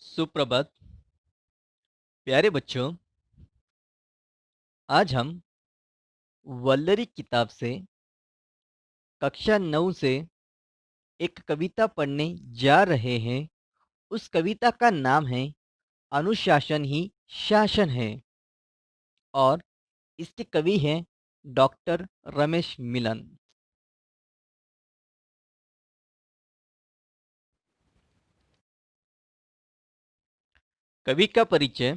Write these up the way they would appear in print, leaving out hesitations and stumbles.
सुप्रभात प्यारे बच्चों। आज हम वल्लरी किताब से कक्षा 9 से एक कविता पढ़ने जा रहे हैं। उस कविता का नाम है अनुशासन ही शासन है और इसके कवि हैं डॉक्टर रमेश मिलन। कवि का परिचय।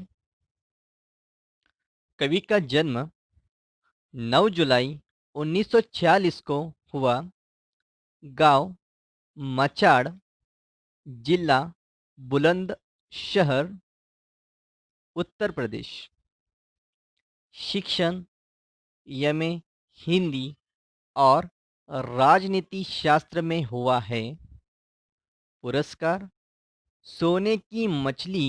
कवि का जन्म 9 जुलाई 1946 को हुआ। गांव मचाड़, जिला बुलंदशहर, उत्तर प्रदेश। शिक्षण एमए हिंदी और राजनीति शास्त्र में हुआ है। पुरस्कार सोने की मछली।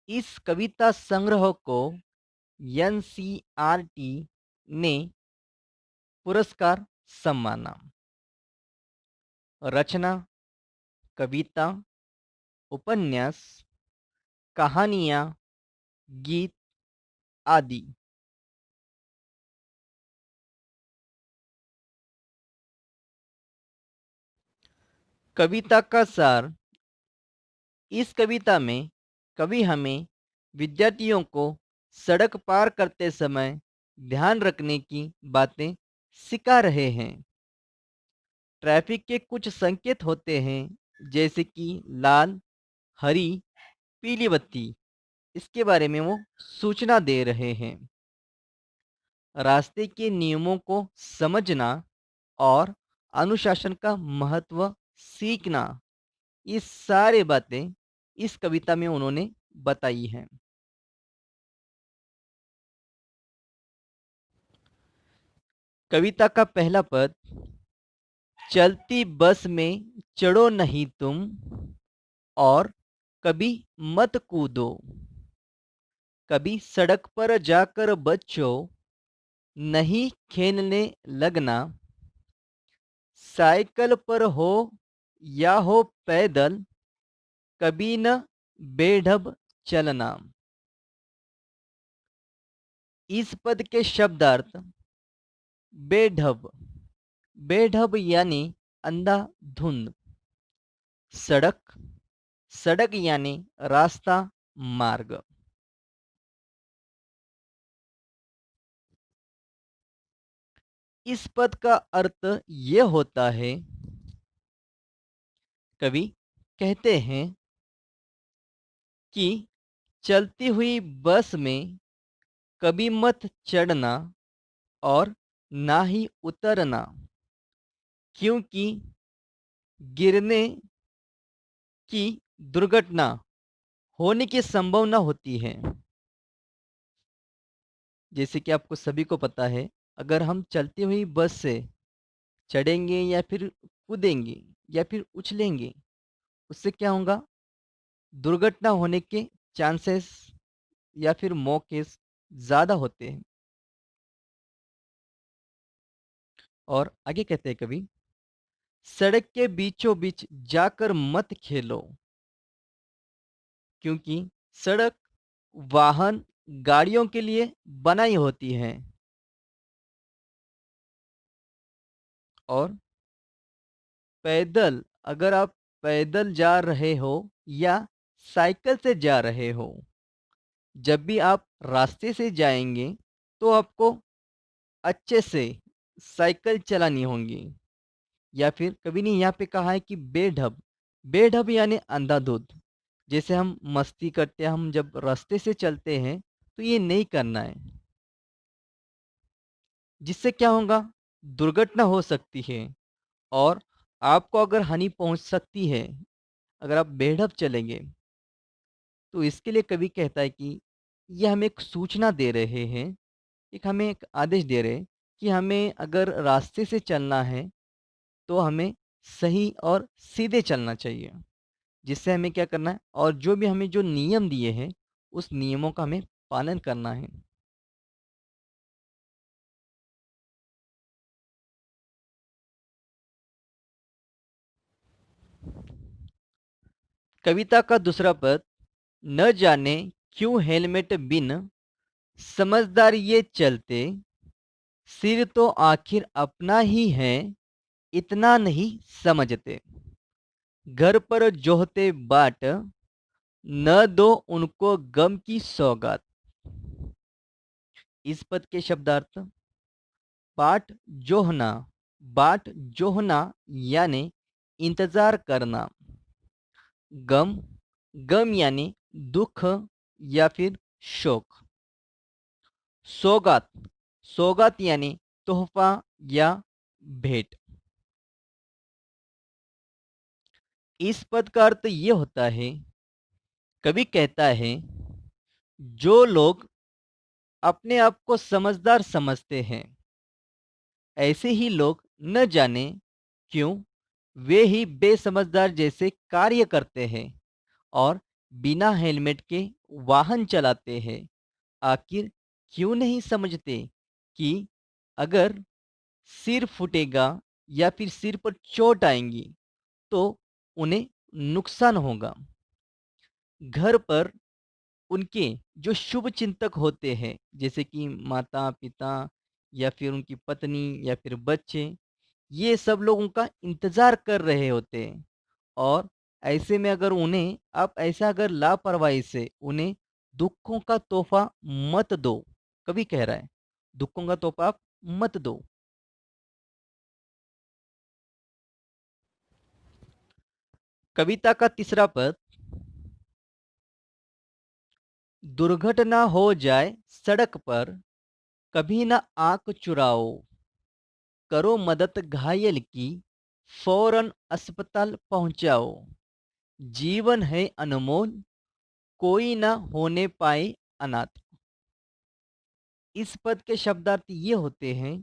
इस कविता संग्रह को एनसीईआरटी ने पुरस्कार सम्माना। रचना कविता, उपन्यास, कहानियाँ, गीत आदि। कविता का सार। इस कविता में कवि हमें विद्यार्थियों को सड़क पार करते समय ध्यान रखने की बातें सिखा रहे हैं। ट्रैफिक के कुछ संकेत होते हैं जैसे कि लाल, हरी, पीली बत्ती। इसके बारे में वो सूचना दे रहे हैं। रास्ते के नियमों को समझना और अनुशासन का महत्व सीखना, ये सारे बातें इस कविता में उन्होंने बताई हैं। कविता का पहला पद। चलती बस में चढ़ो नहीं तुम और कभी मत कूदो। कभी सड़क पर जाकर बच्चों नहीं खेलने लगना। साइकिल पर हो या हो पैदल, कभी न बेढब चलना। इस पद के शब्दार्थ। बेढब। बेढब यानी अंधाधुंध। सड़क। सड़क यानी रास्ता, मार्ग। इस पद का अर्थ ये होता है। कवि कहते हैं कि चलती हुई बस में कभी मत चढ़ना और ना ही उतरना, क्योंकि गिरने की दुर्घटना होने की संभावना होती है। जैसे कि आपको सभी को पता है, अगर हम चलती हुई बस से चढ़ेंगे या फिर कूदेंगे या फिर उछलेंगे, उससे क्या होगा? दुर्घटना होने के चांसेस या फिर मौके ज़्यादा होते हैं। और आगे कहते हैं कवि, सड़क के बीचों बीच जाकर मत खेलो, क्योंकि सड़क वाहन गाड़ियों के लिए बनाई होती है। और पैदल, अगर आप पैदल जा रहे हो या साइकिल से जा रहे हो, जब भी आप रास्ते से जाएंगे तो आपको अच्छे से साइकिल चलानी होगी। या फिर कभी ने यहाँ पे कहा है कि बेढब। बेढब यानी अंधाधुंध। जैसे हम मस्ती करते हैं, हम जब रास्ते से चलते हैं तो ये नहीं करना है। जिससे क्या होगा? दुर्घटना हो सकती है और आपको अगर हानि पहुंच सकती है अगर आप बेढब चलेंगे। तो इसके लिए कवि कहता है कि ये हमें एक सूचना दे रहे हैं, एक हमें एक आदेश दे रहे हैं कि हमें अगर रास्ते से चलना है तो हमें सही और सीधे चलना चाहिए। जिससे हमें क्या करना है और जो भी हमें जो नियम दिए हैं उस नियमों का हमें पालन करना है। कविता का दूसरा पद। न जाने क्यों हेलमेट बिन समझदार ये चलते, सिर तो आखिर अपना ही है, इतना नहीं समझते। घर पर जोहते बाट, न दो उनको गम की सौगात। इस पद के शब्दार्थ: बाट जोहना, बाट जोहना यानी इंतजार करना। गम, गम यानी दुख या फिर शोक। सौगात, सौगात यानी तोहफा या भेंट। इस पद का अर्थ ये होता है, कवि कहता है, जो लोग अपने आप को समझदार समझते हैं, ऐसे ही लोग न जाने क्यों वे ही बेसमझदार जैसे कार्य करते हैं और बिना हेलमेट के वाहन चलाते हैं। आखिर क्यों नहीं समझते कि अगर सिर फूटेगा या फिर सिर पर चोट आएंगी तो उन्हें नुकसान होगा। घर पर उनके जो शुभ चिंतक होते हैं, जैसे कि माता पिता या फिर उनकी पत्नी या फिर बच्चे, ये सब लोग उनका इंतजार कर रहे होते हैं। और ऐसे में अगर उन्हें आप ऐसा अगर लापरवाही से उन्हें दुखों का तोहफा मत दो। कभी कह रहा है, दुखों का तोहफा आप मत दो। कविता का तीसरा पद: दुर्घटना हो जाए सड़क पर, कभी ना आंख चुराओ, करो मदद घायल की, फौरन अस्पताल पहुंचाओ। जीवन है अनमोल, कोई ना होने पाए अनाथ। इस पद के शब्दार्थ ये होते हैं,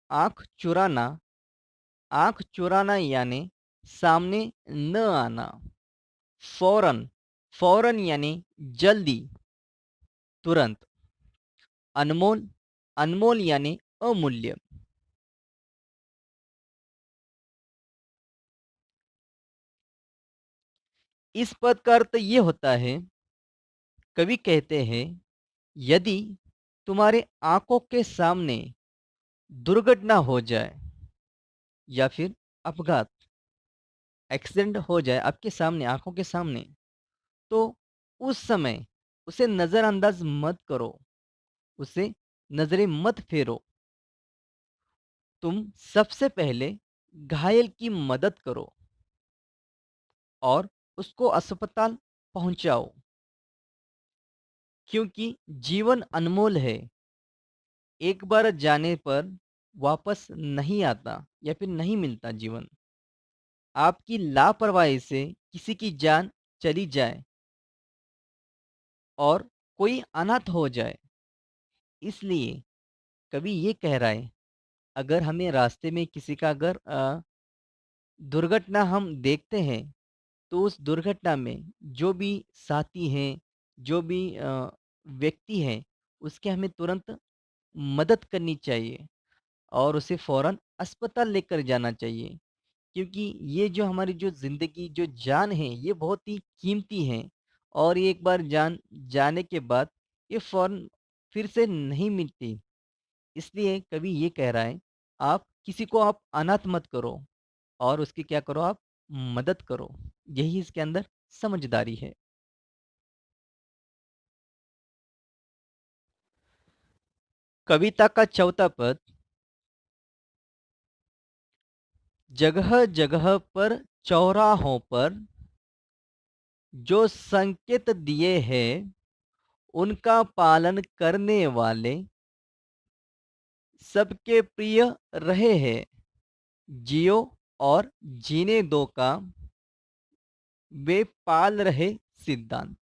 आंख चुराना, आंख चुराना यानी सामने न आना। फौरन, फौरन यानी जल्दी, तुरंत। अनमोल, अनमोल यानी अमूल्य। इस पद का अर्थ ये होता है, कवि कहते हैं, यदि तुम्हारे आंखों के सामने दुर्घटना हो जाए या फिर अपघात, एक्सीडेंट हो जाए आपके सामने, आंखों के सामने, तो उस समय उसे नज़रअंदाज मत करो, उसे नजरें मत फेरो। तुम सबसे पहले घायल की मदद करो और उसको अस्पताल पहुंचाओ, क्योंकि जीवन अनमोल है। एक बार जाने पर वापस नहीं आता या फिर नहीं मिलता जीवन। आपकी लापरवाही से किसी की जान चली जाए और कोई अनाथ हो जाए, इसलिए कवि ये कह रहा है, अगर हमें रास्ते में किसी का अगर दुर्घटना हम देखते हैं, तो उस दुर्घटना में जो भी साथी हैं, जो भी व्यक्ति हैं, उसके हमें तुरंत मदद करनी चाहिए और उसे फ़ौरन अस्पताल लेकर जाना चाहिए। क्योंकि ये जो हमारी जो ज़िंदगी, जो जान है, ये बहुत ही कीमती है और ये एक बार जान जाने के बाद ये फ़ौरन फिर से नहीं मिलती। इसलिए कवि ये कह रहा है, आप किसी को आप अनाथ मत करो और उसकी क्या करो, आप मदद करो। यही इसके अंदर समझदारी है। कविता का चौथा पद: जगह जगह पर चौराहों पर जो संकेत दिए हैं, उनका पालन करने वाले सबके प्रिय रहे हैं। जियो और जीने दो का वे पाल रहे सिद्धांत।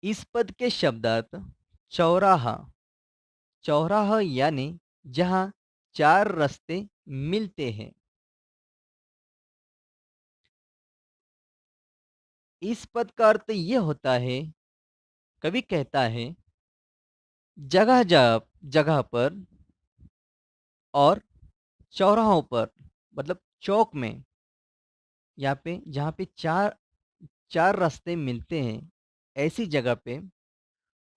इस पद के शब्दार्थ: चौराहा, चौराहा यानी जहाँ चार रास्ते मिलते हैं। इस पद का अर्थ ये होता है, कवि कहता है, जगह जगह जगह पर और चौराहों पर, मतलब चौक में, यहाँ पे जहाँ पे चार 4 रास्ते मिलते हैं, ऐसी जगह पे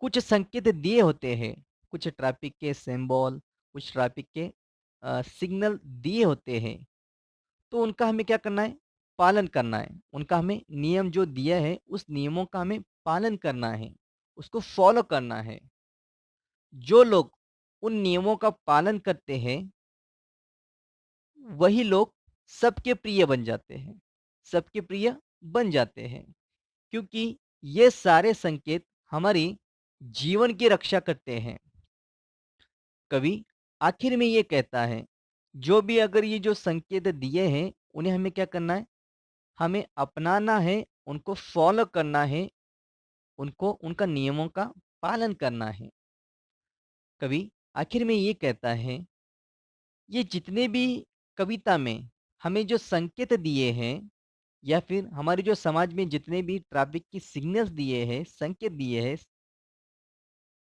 कुछ संकेत दिए होते हैं, कुछ ट्रैफ़िक के सिंबल, कुछ ट्रैफ़िक के सिग्नल दिए होते हैं, तो उनका हमें क्या करना है? पालन करना है। उनका हमें नियम जो दिया है, उस नियमों का हमें पालन करना है, उसको फ़ॉलो करना है। जो लोग उन नियमों का पालन करते हैं, वही लोग सबके प्रिय बन जाते हैं, सबके प्रिय बन जाते हैं। क्योंकि ये सारे संकेत हमारी जीवन की रक्षा करते हैं। कवि आखिर में ये कहता है, जो भी अगर ये जो संकेत दिए हैं, उन्हें हमें क्या करना है? हमें अपनाना है, उनको फ़ॉलो करना है, उनको उनका नियमों का पालन करना है। कवि आखिर में ये कहता है, ये जितने भी कविता में हमें जो संकेत दिए हैं या फिर हमारे जो समाज में जितने भी ट्रैफ़िक की सिग्नल्स दिए हैं, संकेत दिए हैं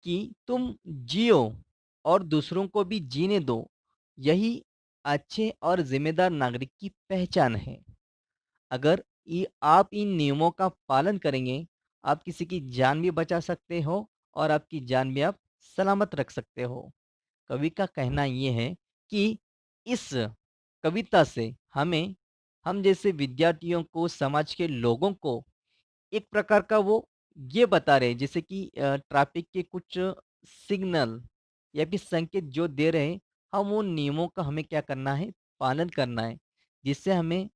कि तुम जियो और दूसरों को भी जीने दो, यही अच्छे और ज़िम्मेदार नागरिक की पहचान है। अगर ये आप इन नियमों का पालन करेंगे, आप किसी की जान भी बचा सकते हो और आपकी जान भी आप सलामत रख सकते हो। कवि का कहना ये है कि इस कविता से हमें हम जैसे विद्यार्थियों को, समाज के लोगों को एक प्रकार का वो ये बता रहे हैं जैसे कि ट्रैफिक के कुछ सिग्नल या फिर संकेत जो दे रहे हैं, हम उन नियमों का हमें क्या करना है? पालन करना है। जिससे हमें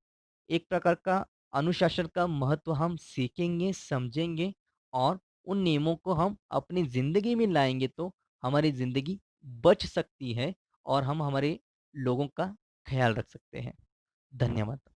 एक प्रकार का अनुशासन का महत्व हम सीखेंगे, समझेंगे और उन नियमों को हम अपनी ज़िंदगी में लाएँगे तो हमारी ज़िंदगी बच सकती है और हम हमारे लोगों का ख़्याल रख सकते हैं। धन्यवाद।